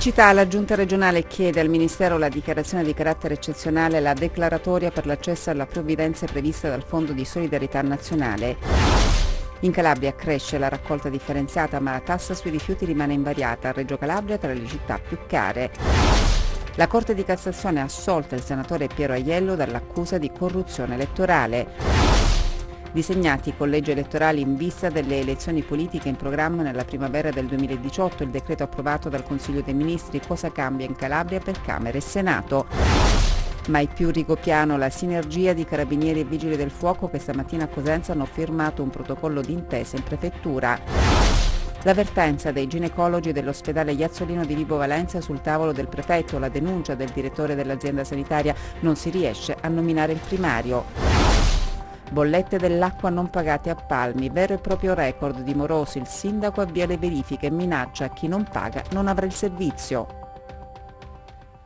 Siccità, la Giunta regionale chiede al Ministero la dichiarazione di carattere eccezionale e la declaratoria per l'accesso alla provvidenza prevista dal Fondo di Solidarietà Nazionale. In Calabria cresce la raccolta differenziata, ma la tassa sui rifiuti rimane invariata. A Reggio Calabria tra le città più care. La Corte di Cassazione ha assolto il senatore Piero Aiello dall'accusa di corruzione elettorale. Disegnati i collegi elettorali in vista delle elezioni politiche in programma nella primavera del 2018, il decreto approvato dal Consiglio dei Ministri. Cosa cambia in Calabria per Camera e Senato? Mai più rigopiano, la sinergia di Carabinieri e Vigili del Fuoco che stamattina a Cosenza hanno firmato un protocollo d'intesa in prefettura. L'avvertenza dei ginecologi dell'ospedale Iazzolino di Vibo Valentia sul tavolo del prefetto, la denuncia del direttore dell'azienda sanitaria, non si riesce a nominare il primario. Bollette dell'acqua non pagate a Palmi, vero e proprio record di morosi, il sindaco avvia le verifiche e minaccia chi non paga non avrà il servizio.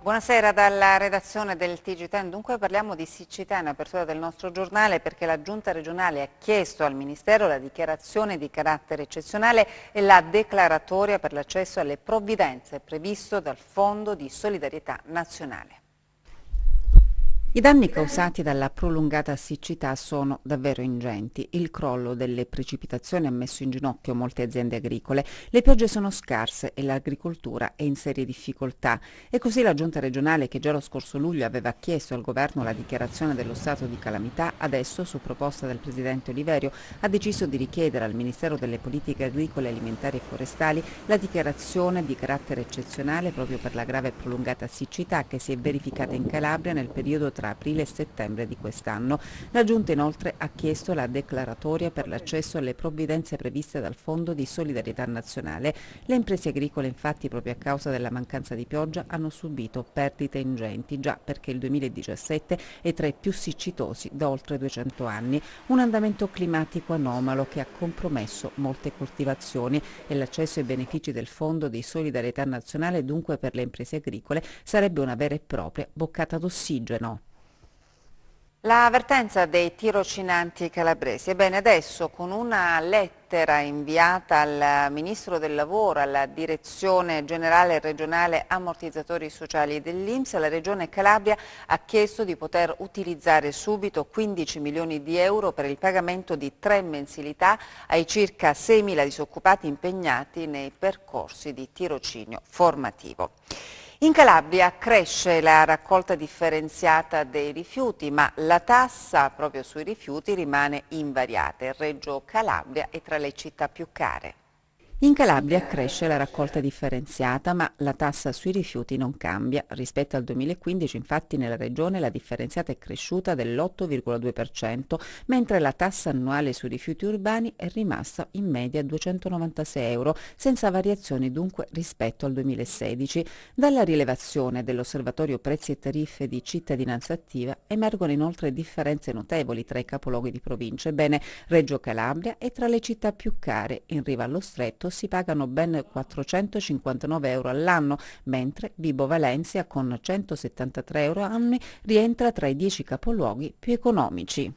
Buonasera dalla redazione del TG10, dunque parliamo di siccità in apertura del nostro giornale perché la Giunta regionale ha chiesto al Ministero la dichiarazione di carattere eccezionale e la declaratoria per l'accesso alle provvidenze previsto dal Fondo di Solidarietà Nazionale. I danni causati dalla prolungata siccità sono davvero ingenti. Il crollo delle precipitazioni ha messo in ginocchio molte aziende agricole, le piogge sono scarse e l'agricoltura è in serie difficoltà. E così la Giunta regionale, che già lo scorso luglio aveva chiesto al governo la dichiarazione dello stato di calamità, adesso, su proposta del presidente Oliverio, ha deciso di richiedere al Ministero delle Politiche Agricole, Alimentari e Forestali la dichiarazione di carattere eccezionale proprio per la grave e prolungata siccità che si è verificata in Calabria nel periodo tra aprile e settembre di quest'anno. La Giunta inoltre ha chiesto la declaratoria per l'accesso alle provvidenze previste dal Fondo di Solidarietà Nazionale. Le imprese agricole infatti proprio a causa della mancanza di pioggia hanno subito perdite ingenti, già perché il 2017 è tra i più siccitosi da oltre 200 anni. Un andamento climatico anomalo che ha compromesso molte coltivazioni e l'accesso ai benefici del Fondo di Solidarietà Nazionale dunque per le imprese agricole sarebbe una vera e propria boccata d'ossigeno. L'avvertenza dei tirocinanti calabresi. Ebbene, adesso con una lettera inviata al Ministro del Lavoro, alla Direzione Generale Regionale Ammortizzatori Sociali dell'INPS, la Regione Calabria ha chiesto di poter utilizzare subito 15 milioni di euro per il pagamento di 3 mensilità ai circa 6.000 disoccupati impegnati nei percorsi di tirocinio formativo. In Calabria cresce la raccolta differenziata dei rifiuti, ma la tassa proprio sui rifiuti rimane invariata. Reggio Calabria è tra le città più care. In Calabria cresce la raccolta differenziata, ma la tassa sui rifiuti non cambia. Rispetto al 2015, infatti, nella regione la differenziata è cresciuta dell'8,2%, mentre la tassa annuale sui rifiuti urbani è rimasta in media 296 euro, senza variazioni dunque rispetto al 2016. Dalla rilevazione dell'Osservatorio Prezzi e Tariffe di Cittadinanza Attiva emergono inoltre differenze notevoli tra i capoluoghi di provincia. Ebbene, Reggio Calabria è tra le città più care. In riva allo stretto si pagano ben 459 euro all'anno, mentre Vibo Valentia con 173 euro annui rientra tra i 10 capoluoghi più economici.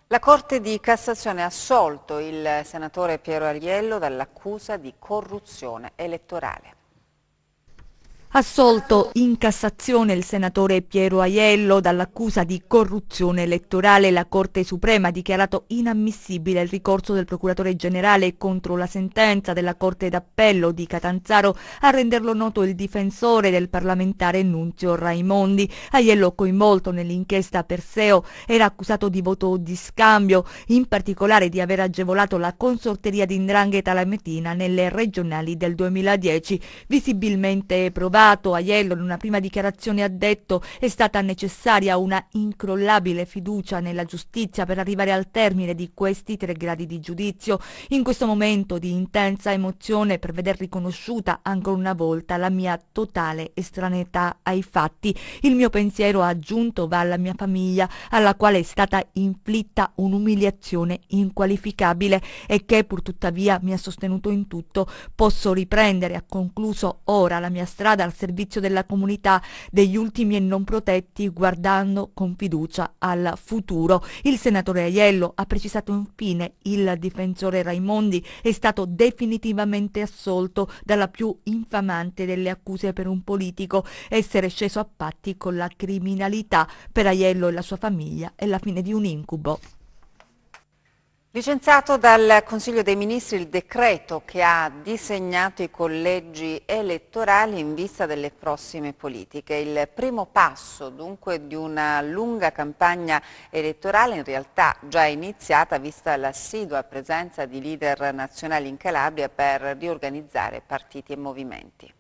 La Corte di Cassazione ha assolto il senatore Piero Aiello dall'accusa di corruzione elettorale. Assolto in Cassazione il senatore Piero Aiello dall'accusa di corruzione elettorale, la Corte Suprema ha dichiarato inammissibile il ricorso del procuratore generale contro la sentenza della Corte d'Appello di Catanzaro a renderlo noto il difensore del parlamentare Nunzio Raimondi. Aiello, coinvolto nell'inchiesta Perseo, era accusato di voto di scambio, in particolare di aver agevolato la consorteria di 'Ndrangheta lametina nelle regionali del 2010, visibilmente provato. Aiello in una prima dichiarazione ha detto: è stata necessaria una incrollabile fiducia nella giustizia per arrivare al termine di questi 3 gradi di giudizio. In questo momento di intensa emozione per veder riconosciuta ancora una volta la mia totale estraneità ai fatti, il mio pensiero, ha aggiunto, va alla mia famiglia, alla quale è stata inflitta un'umiliazione inqualificabile e che pur tuttavia mi ha sostenuto in tutto. Posso riprendere, ha concluso, ora la mia strada al servizio della comunità, degli ultimi e non protetti, guardando con fiducia al futuro. Il senatore Aiello ha precisato infine il difensore Raimondi è stato definitivamente assolto dalla più infamante delle accuse per un politico, essere sceso a patti con la criminalità. Per Aiello e la sua famiglia è la fine di un incubo. Licenziato dal Consiglio dei Ministri il decreto che ha disegnato i collegi elettorali in vista delle prossime politiche. Il primo passo dunque di una lunga campagna elettorale, in realtà già iniziata vista l'assidua presenza di leader nazionali in Calabria per riorganizzare partiti e movimenti.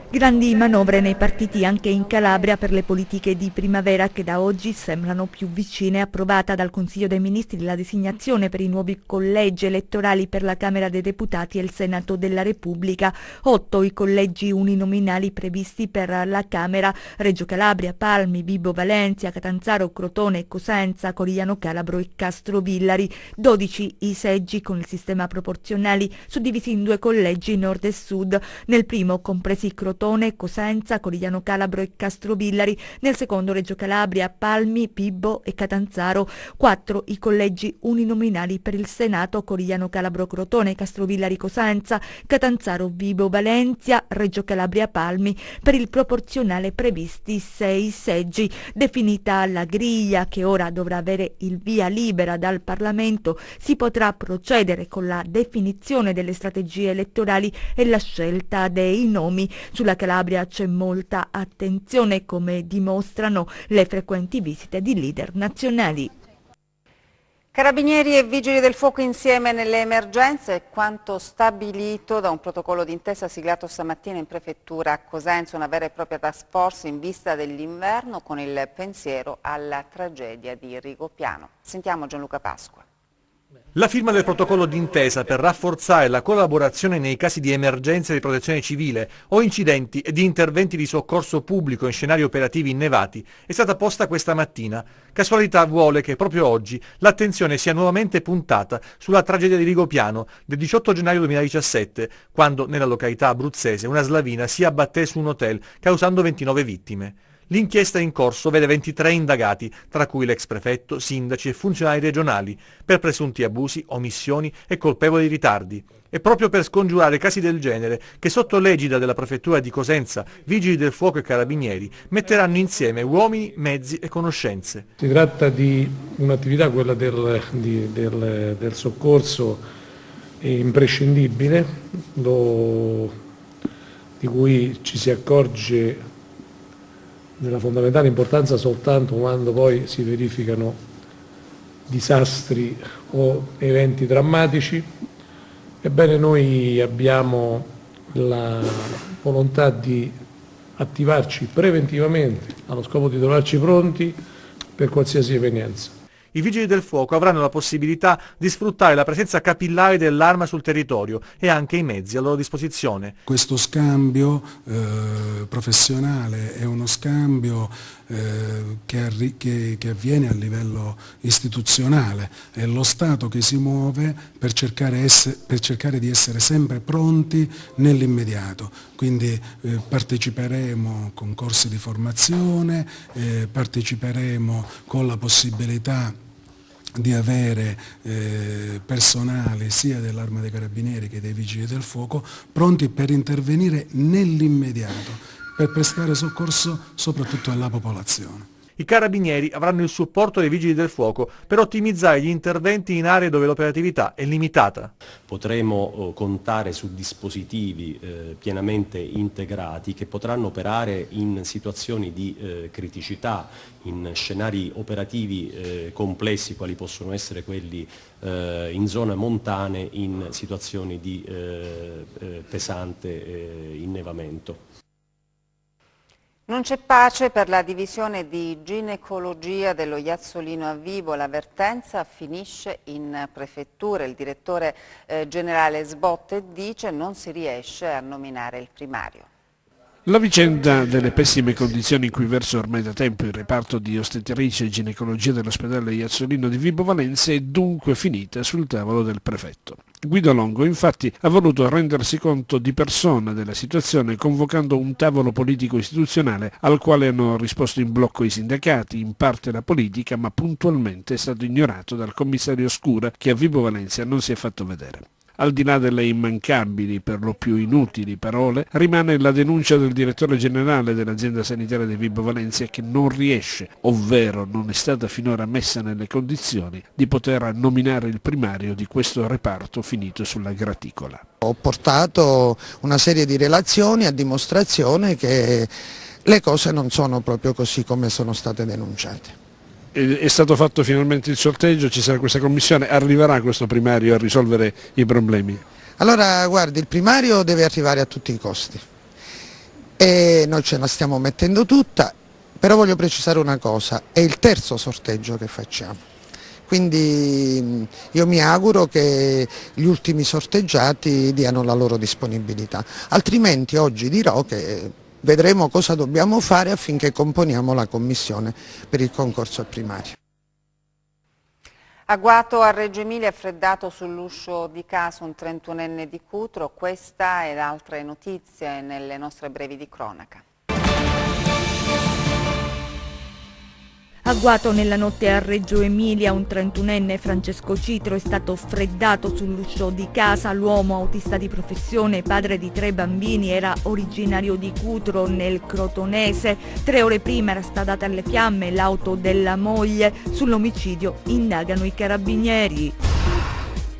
Grandi manovre nei partiti anche in Calabria per le politiche di primavera che da oggi sembrano più vicine. Approvata dal Consiglio dei Ministri la designazione per i nuovi collegi elettorali per la Camera dei Deputati e il Senato della Repubblica. 8 i collegi uninominali previsti per la Camera: Reggio Calabria, Palmi, Vibo Valentia, Catanzaro, Crotone, Cosenza, Corigliano Calabro e Castrovillari. 12 i seggi con il sistema proporzionali suddivisi in 2 collegi nord e sud. Nel primo compresi Crotone, Cosenza, Corigliano Calabro e Castrovillari, nel secondo Reggio Calabria, Palmi, Pibbo e Catanzaro. 4 i collegi uninominali per il Senato: Corigliano Calabro, Crotone, Castrovillari, Cosenza, Catanzaro, Vibo Valentia, Reggio Calabria, Palmi. Per il proporzionale previsti 6 seggi. Definita la griglia, che ora dovrà avere il via libera dal Parlamento, si potrà procedere con la definizione delle strategie elettorali e la scelta dei nomi. Sulla Calabria c'è molta attenzione, come dimostrano le frequenti visite di leader nazionali. Carabinieri e Vigili del Fuoco insieme nelle emergenze è quanto stabilito da un protocollo d'intesa siglato stamattina in prefettura a Cosenza, una vera e propria task force in vista dell'inverno con il pensiero alla tragedia di Rigopiano. Sentiamo Gianluca Pasqua. La firma del protocollo d'intesa per rafforzare la collaborazione nei casi di emergenza di protezione civile o incidenti e di interventi di soccorso pubblico in scenari operativi innevati è stata posta questa mattina. Casualità vuole che proprio oggi l'attenzione sia nuovamente puntata sulla tragedia di Rigopiano del 18 gennaio 2017, quando nella località abruzzese una slavina si abbatté su un hotel causando 29 vittime. L'inchiesta in corso vede 23 indagati, tra cui l'ex prefetto, sindaci e funzionari regionali, per presunti abusi, omissioni e colpevoli ritardi. È proprio per scongiurare casi del genere che sotto l'egida della prefettura di Cosenza, Vigili del Fuoco e Carabinieri metteranno insieme uomini, mezzi e conoscenze. Si tratta di un'attività, quella del soccorso, imprescindibile, di cui ci si accorge della fondamentale importanza soltanto quando poi si verificano disastri o eventi drammatici. Ebbene, noi abbiamo la volontà di attivarci preventivamente allo scopo di trovarci pronti per qualsiasi evenienza. I Vigili del Fuoco avranno la possibilità di sfruttare la presenza capillare dell'arma sul territorio e anche i mezzi a loro disposizione. Questo scambio professionale è uno scambio che avviene a livello istituzionale, è lo Stato che si muove per cercare di essere sempre pronti nell'immediato. Quindi parteciperemo a concorsi di formazione, parteciperemo con la possibilità di avere personale sia dell'Arma dei Carabinieri che dei Vigili del Fuoco pronti per intervenire nell'immediato, per prestare soccorso soprattutto alla popolazione. I Carabinieri avranno il supporto dei Vigili del Fuoco per ottimizzare gli interventi in aree dove l'operatività è limitata. Potremo contare su dispositivi pienamente integrati che potranno operare in situazioni di criticità, in scenari operativi complessi quali possono essere quelli in zone montane, in situazioni di pesante innevamento. Non c'è pace per la divisione di ginecologia dello Iazzolino a Vibo, la vertenza finisce in prefettura. Il direttore generale Sbotte dice non si riesce a nominare il primario. La vicenda delle pessime condizioni in cui versa ormai da tempo il reparto di ostetricia e ginecologia dell'ospedale Iazzolino di Vibo Valentia è dunque finita sul tavolo del prefetto. Guido Longo infatti ha voluto rendersi conto di persona della situazione convocando un tavolo politico istituzionale al quale hanno risposto in blocco i sindacati, in parte la politica, ma puntualmente è stato ignorato dal commissario Scura che a Vibo Valentia non si è fatto vedere. Al di là delle immancabili, per lo più inutili parole, rimane la denuncia del direttore generale dell'azienda sanitaria di Vibo Valentia che non riesce, ovvero non è stata finora messa nelle condizioni di poter nominare il primario di questo reparto finito sulla graticola. Ho portato una serie di relazioni a dimostrazione che le cose non sono proprio così come sono state denunciate. È stato fatto finalmente il sorteggio, ci sarà questa commissione, arriverà questo primario a risolvere i problemi? Allora guardi, il primario deve arrivare a tutti i costi e noi ce la stiamo mettendo tutta, però voglio precisare una cosa, è il terzo sorteggio che facciamo, quindi io mi auguro che gli ultimi sorteggiati diano la loro disponibilità, altrimenti oggi dirò che vedremo cosa dobbiamo fare affinché componiamo la commissione per il concorso al primario. Agguato a Reggio Emilia è freddato sull'uscio di casa un 31enne di Cutro. Questa ed altre notizie nelle nostre brevi di cronaca. Agguato nella notte a Reggio Emilia, un 31enne, Francesco Citro, è stato freddato sull'uscio di casa. L'uomo, autista di professione, padre di 3 bambini, era originario di Cutro nel Crotonese. 3 ore prima era stata data alle fiamme l'auto della moglie. Sull'omicidio indagano i carabinieri.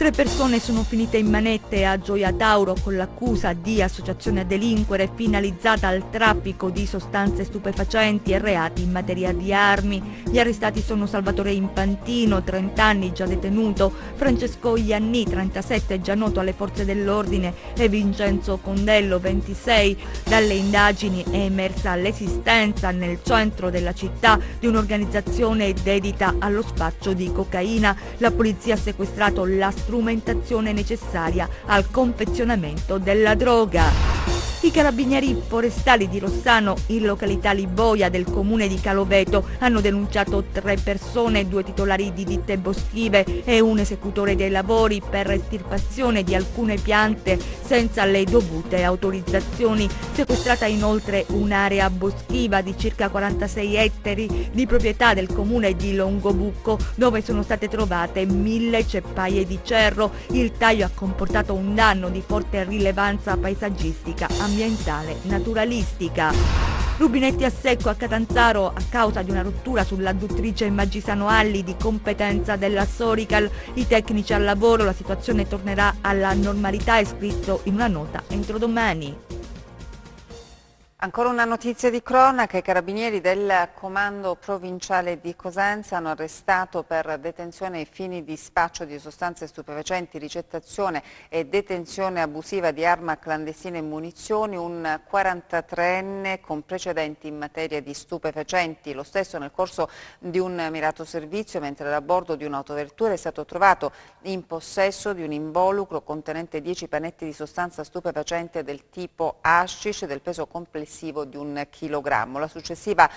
3 persone sono finite in manette a Gioia Tauro con l'accusa di associazione a delinquere finalizzata al traffico di sostanze stupefacenti e reati in materia di armi. Gli arrestati sono Salvatore Impantino, 30 anni, già detenuto, Francesco Ianni, 37, già noto alle forze dell'ordine, e Vincenzo Condello, 26. Dalle indagini è emersa l'esistenza nel centro della città di un'organizzazione dedita allo spaccio di cocaina. La polizia ha sequestrato la strumentazione necessaria al confezionamento della droga. I carabinieri forestali di Rossano, in località Liboia del comune di Caloveto, hanno denunciato 3 persone, 2 titolari di ditte boschive e un esecutore dei lavori per estirpazione di alcune piante senza le dovute autorizzazioni. Sequestrata inoltre un'area boschiva di circa 46 ettari di proprietà del comune di Longobucco, dove sono state trovate 1000 ceppaie di cerro. Il taglio ha comportato un danno di forte rilevanza paesaggistica, ambientale, naturalistica. Rubinetti a secco a Catanzaro a causa di una rottura sull'adduttrice Maggisano Alli di competenza della Sorical. I tecnici al lavoro, la situazione tornerà alla normalità, è scritto in una nota entro domani. Ancora una notizia di cronaca: i carabinieri del comando provinciale di Cosenza hanno arrestato per detenzione ai fini di spaccio di sostanze stupefacenti, ricettazione e detenzione abusiva di arma clandestina e munizioni un 43enne con precedenti in materia di stupefacenti. Lo stesso nel corso di un mirato servizio, mentre era a bordo di un'autovettura, è stato trovato in possesso di un involucro contenente 10 panetti di sostanza stupefacente del tipo hashish del peso complessivo di 1 chilogrammo. La successiva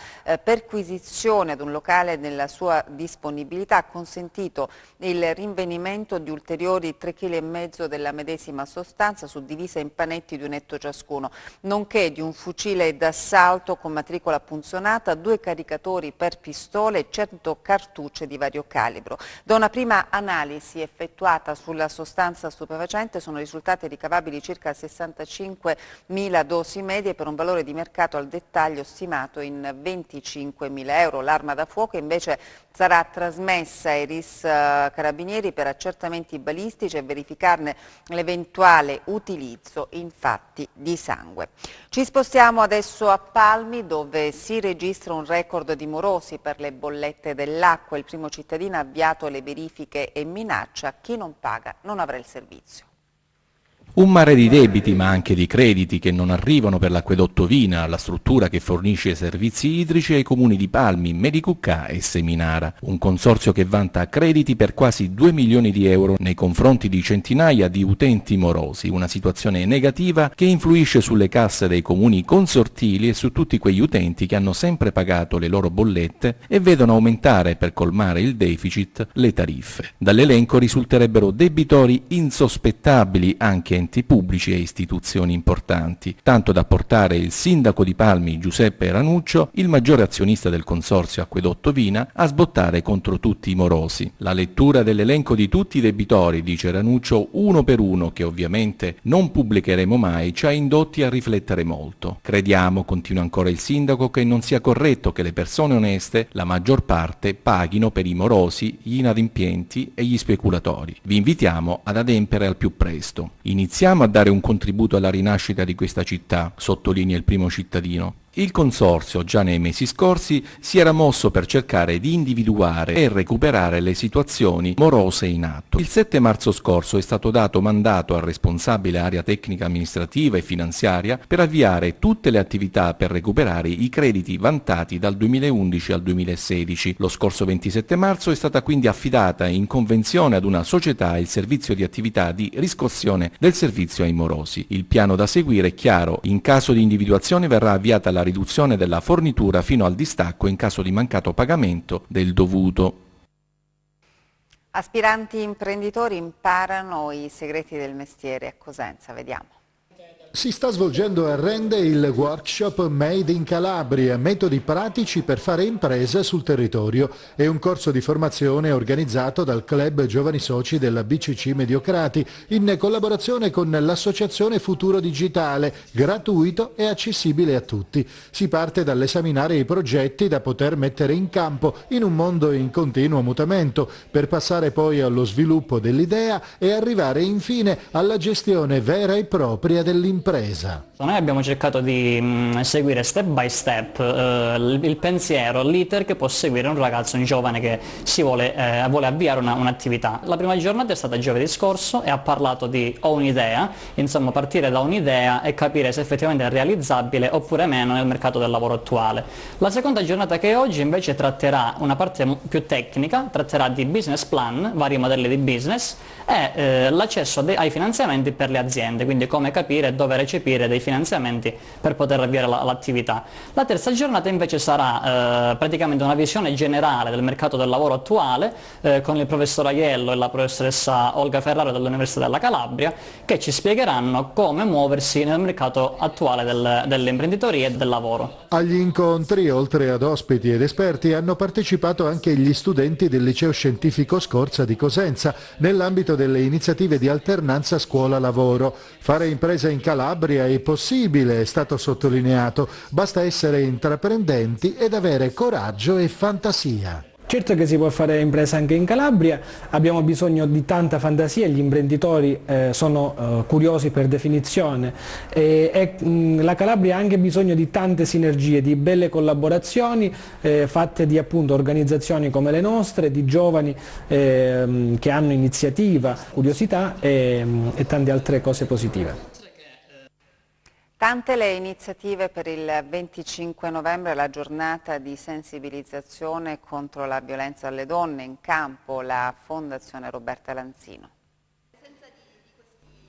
perquisizione ad un locale nella sua disponibilità ha consentito il rinvenimento di ulteriori 3,5 kg della medesima sostanza, suddivisa in panetti di 1 etto ciascuno, nonché di un fucile d'assalto con matricola punzionata, 2 caricatori per pistole e 100 cartucce di vario calibro. Da una prima analisi effettuata sulla sostanza stupefacente sono risultate ricavabili circa 65.000 dosi medie per un valore di mercato al dettaglio stimato in 25.000 euro. L'arma da fuoco invece sarà trasmessa ai RIS Carabinieri per accertamenti balistici e verificarne l'eventuale utilizzo in fatti di sangue. Ci spostiamo adesso a Palmi, dove si registra un record di morosi per le bollette dell'acqua. Il primo cittadino ha avviato le verifiche e minaccia: chi non paga non avrà il servizio. Un mare di debiti ma anche di crediti che non arrivano per l'acquedotto Vina, la struttura che fornisce i servizi idrici ai comuni di Palmi, Medicuccà e Seminara. Un consorzio che vanta crediti per quasi 2 milioni di euro nei confronti di centinaia di utenti morosi, una situazione negativa che influisce sulle casse dei comuni consortili e su tutti quegli utenti che hanno sempre pagato le loro bollette e vedono aumentare per colmare il deficit le tariffe. Dall'elenco risulterebbero debitori insospettabili anche enti pubblici e istituzioni importanti, tanto da portare il sindaco di Palmi Giuseppe Ranuccio, il maggiore azionista del consorzio Acquedotto Vina, a sbottare contro tutti i morosi. La lettura dell'elenco di tutti i debitori, dice Ranuccio, uno per uno, che ovviamente non pubblicheremo mai, ci ha indotti a riflettere molto. Crediamo, continua ancora il sindaco, che non sia corretto che le persone oneste, la maggior parte, paghino per i morosi, gli inadempienti e gli speculatori. Vi invitiamo ad adempiere al più presto. Iniziamo a dare un contributo alla rinascita di questa città, sottolinea il primo cittadino. Il consorzio, già nei mesi scorsi, si era mosso per cercare di individuare e recuperare le situazioni morose in atto. Il 7 marzo scorso è stato dato mandato al responsabile area tecnica amministrativa e finanziaria per avviare tutte le attività per recuperare i crediti vantati dal 2011 al 2016. Lo scorso 27 marzo è stata quindi affidata in convenzione ad una società il servizio di attività di riscossione del servizio ai morosi. Il piano da seguire è chiaro: in caso di individuazione verrà avviata la riduzione della fornitura fino al distacco in caso di mancato pagamento del dovuto. Aspiranti imprenditori imparano i segreti del mestiere a Cosenza, vediamo. Si sta svolgendo a Rende il workshop Made in Calabria, metodi pratici per fare impresa sul territorio. È un corso di formazione organizzato dal Club Giovani Soci della BCC Mediocrati in collaborazione con l'Associazione Futuro Digitale, gratuito e accessibile a tutti. Si parte dall'esaminare i progetti da poter mettere in campo in un mondo in continuo mutamento, per passare poi allo sviluppo dell'idea e arrivare infine alla gestione vera e propria dell'impresa. Noi abbiamo cercato di seguire step by step il pensiero, l'iter che può seguire un ragazzo, un giovane che vuole avviare un'attività. La prima giornata è stata giovedì scorso e ha parlato di ho un'idea, insomma partire da un'idea e capire se effettivamente è realizzabile oppure meno nel mercato del lavoro attuale. La seconda giornata, che è oggi, invece tratterà una parte più tecnica, tratterà di business plan, vari modelli di business e l'accesso ai finanziamenti per le aziende, quindi come capire dove recepire dei finanziamenti per poter avviare l'attività. La terza giornata invece sarà praticamente una visione generale del mercato del lavoro attuale con il professor Aiello e la professoressa Olga Ferraro dell'Università della Calabria, che ci spiegheranno come muoversi nel mercato attuale dell'imprenditoria e del lavoro. Agli incontri, oltre ad ospiti ed esperti, hanno partecipato anche gli studenti del Liceo Scientifico Scorza di Cosenza nell'ambito delle iniziative di alternanza scuola-lavoro. Fare impresa in Calabria è possibile, è stato sottolineato, basta essere intraprendenti ed avere coraggio e fantasia. Certo che si può fare impresa anche in Calabria, abbiamo bisogno di tanta fantasia, gli imprenditori sono curiosi per definizione e la Calabria ha anche bisogno di tante sinergie, di belle collaborazioni fatte di appunto organizzazioni come le nostre, di giovani che hanno iniziativa, curiosità e tante altre cose positive. Tante le iniziative per il 25 novembre, la giornata di sensibilizzazione contro la violenza alle donne, in campo la Fondazione Roberta Lanzino.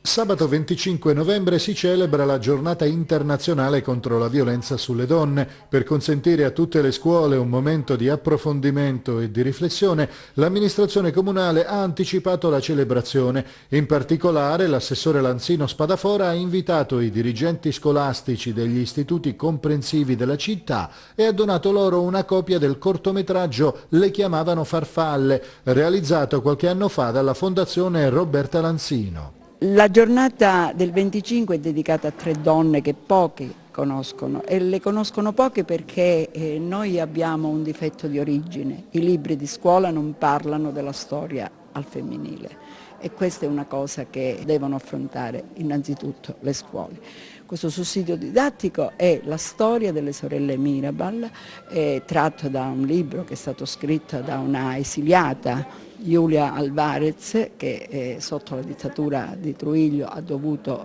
Sabato 25 novembre si celebra la giornata internazionale contro la violenza sulle donne. Per consentire a tutte le scuole un momento di approfondimento e di riflessione, l'amministrazione comunale ha anticipato la celebrazione. In particolare l'assessore Lanzino Spadafora ha invitato i dirigenti scolastici degli istituti comprensivi della città e ha donato loro una copia del cortometraggio Le chiamavano farfalle, realizzato qualche anno fa dalla Fondazione Roberta Lanzino. La giornata del 25 è dedicata a 3 donne che pochi conoscono e le conoscono poche perché noi abbiamo un difetto di origine. I libri di scuola non parlano della storia al femminile e questa è una cosa che devono affrontare innanzitutto le scuole. Questo sussidio didattico è la storia delle sorelle Mirabal, tratto da un libro che è stato scritto da una esiliata, Julia Alvarez, che sotto la dittatura di Trujillo ha dovuto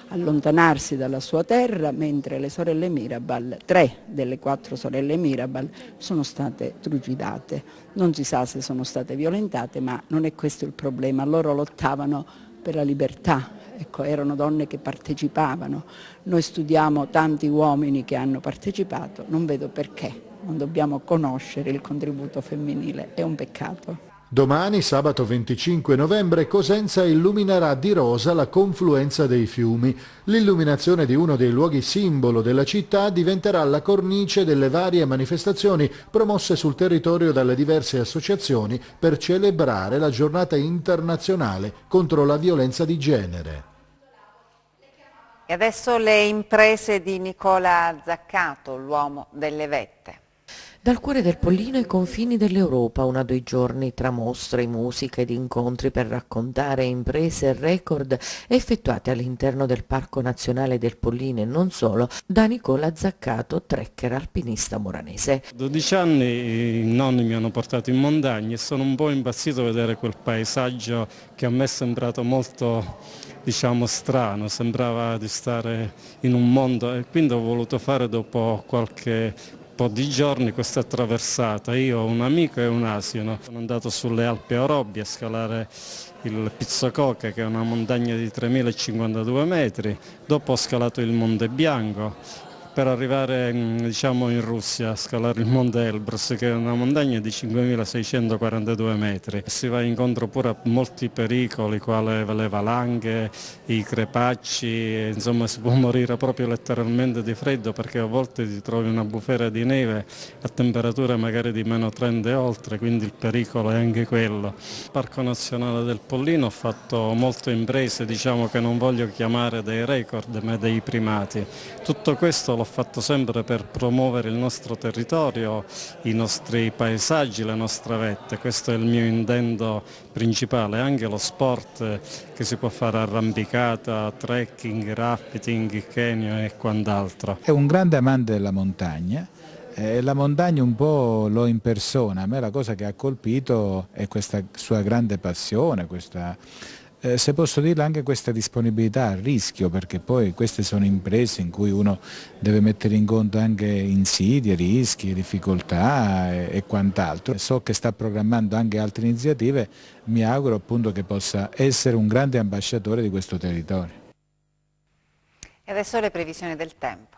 allontanarsi dalla sua terra, mentre le sorelle Mirabal, 3 delle 4 sorelle Mirabal, sono state trucidate. Non si sa se sono state violentate, ma non è questo il problema. Loro lottavano per la libertà, ecco, erano donne che partecipavano. Noi studiamo tanti uomini che hanno partecipato, non vedo perché non dobbiamo conoscere il contributo femminile, è un peccato. Domani, sabato 25 novembre, Cosenza illuminerà di rosa la confluenza dei fiumi. L'illuminazione di uno dei luoghi simbolo della città diventerà la cornice delle varie manifestazioni promosse sul territorio dalle diverse associazioni per celebrare la giornata internazionale contro la violenza di genere. E adesso le imprese di Nicola Zaccato, l'uomo delle vette. Dal cuore del Pollino ai confini dell'Europa, 1 a 2 giorni tra mostre, musica ed incontri per raccontare imprese e record effettuate all'interno del Parco Nazionale del Pollino e non solo, da Nicola Zaccato, trekker alpinista moranese. 12 anni i nonni mi hanno portato in montagna e sono un po' impazzito a vedere quel paesaggio che a me è sembrato molto, diciamo, strano, sembrava di stare in un mondo, e quindi ho voluto fare dopo qualche po' di giorni questa traversata. Io ho un amico e un asino, sono andato sulle Alpi Orobbie a scalare il Pizzococa, che è una montagna di 3052 metri, dopo ho scalato il Monte Bianco per arrivare, diciamo, in Russia a scalare il Monte Elbrus, che è una montagna di 5642 metri. Si va incontro pure a molti pericoli, quali le valanghe, i crepacci, insomma si può morire proprio letteralmente di freddo, perché a volte ti trovi una bufera di neve a temperature magari di meno 30 e oltre, quindi il pericolo è anche quello. Parco Nazionale del Pollino ho fatto molte imprese, diciamo, che non voglio chiamare dei record ma dei primati. Tutto questo l'ho fatto sempre per promuovere il nostro territorio, i nostri paesaggi, le nostre vette. Questo è il mio intento principale, anche lo sport che si può fare arrampicata, trekking, rafting, canyon e quant'altro. È un grande amante della montagna. La montagna un po' lo impersona. A me la cosa che ha colpito è questa sua grande passione, questa, se posso dirlo, anche questa disponibilità al rischio, perché poi queste sono imprese in cui uno deve mettere in conto anche insidie, rischi, difficoltà e quant'altro. So che sta programmando anche altre iniziative, mi auguro appunto che possa essere un grande ambasciatore di questo territorio. E adesso le previsioni del tempo.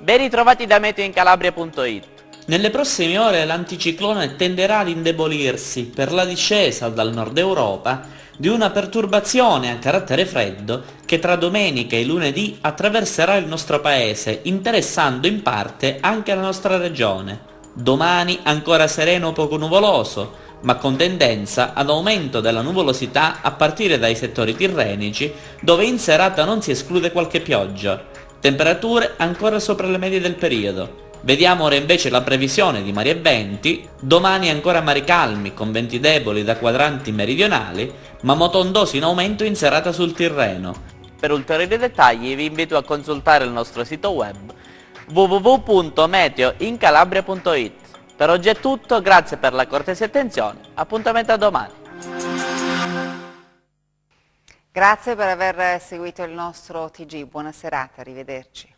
Ben ritrovati da meteoincalabria.it. Nelle prossime ore l'anticiclone tenderà ad indebolirsi per la discesa dal nord Europa di una perturbazione a carattere freddo che tra domenica e lunedì attraverserà il nostro paese, interessando in parte anche la nostra regione. Domani ancora sereno o poco nuvoloso, ma con tendenza ad aumento della nuvolosità a partire dai settori tirrenici, dove in serata non si esclude qualche pioggia. Temperature ancora sopra le medie del periodo. Vediamo ora invece la previsione di mari e venti. Domani ancora mari calmi con venti deboli da quadranti meridionali, ma motondosi in aumento in serata sul Tirreno. Per ulteriori dettagli vi invito a consultare il nostro sito web www.meteoincalabria.it. Per oggi è tutto, grazie per la cortese attenzione, appuntamento a domani. Grazie per aver seguito il nostro TG, buona serata, arrivederci.